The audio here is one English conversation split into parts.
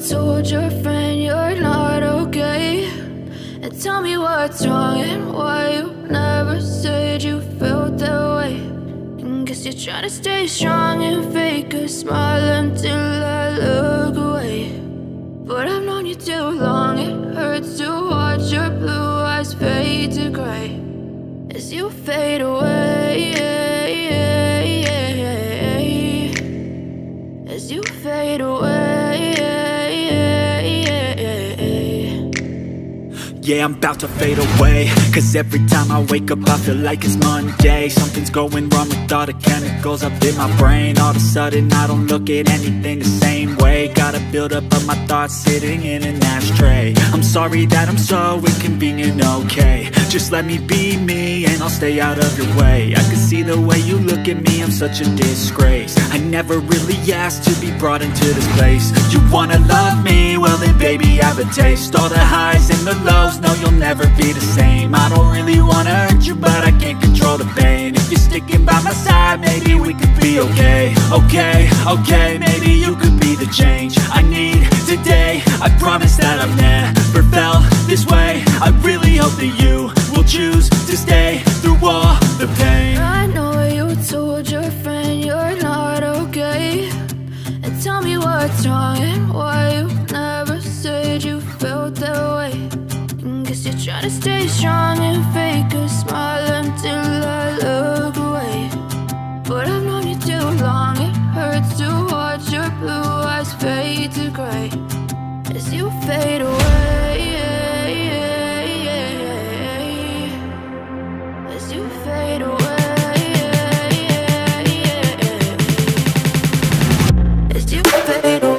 told your friend you're not okay, and tell me what's wrong and why you never said you felt that way. And guess you're trying to stay strong and fake a smile until I look away. But I've known you too long, it hurts to watch your blue eyes fade to gray as you fade away, as you fade away. Yeah, I'm about to fade away, cause every time I wake up I feel like it's Monday. Something's going wrong with all the chemicals up in my brain. All of a sudden I don't look at anything the same way. Got a buildup of my thoughts sitting in an ashtray. I'm sorry that I'm so inconvenient, okay. Just let me be me and I'll stay out of your way. I can see the way you look at me, I'm such a disgrace. I never really asked to be brought into this place. You wanna love me? Well then baby I have a taste. All the highs and the lows, no you'll never be the same. I don't really wanna hurt you but I can't control the pain. If you're sticking by my side maybe we could be okay. Okay, maybe you could be the change I need today. I promise that I've never felt this way. I really hope that you will choose to stay through all the pain. I know you told your friend you're not okay, and tell me what's wrong and why you never said you felt that way. And guess you're trying to stay strong and fake a smile until I look away. But I've known you too long, it hurts to watch your blue eyes fade to gray as you fade away, as you fade away, as you fade away.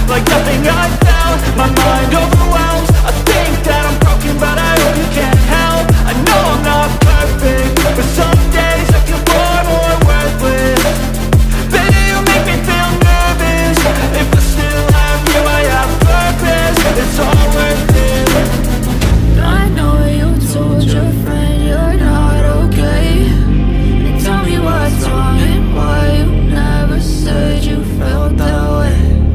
Like nothing I felt, my mind overwhelmed.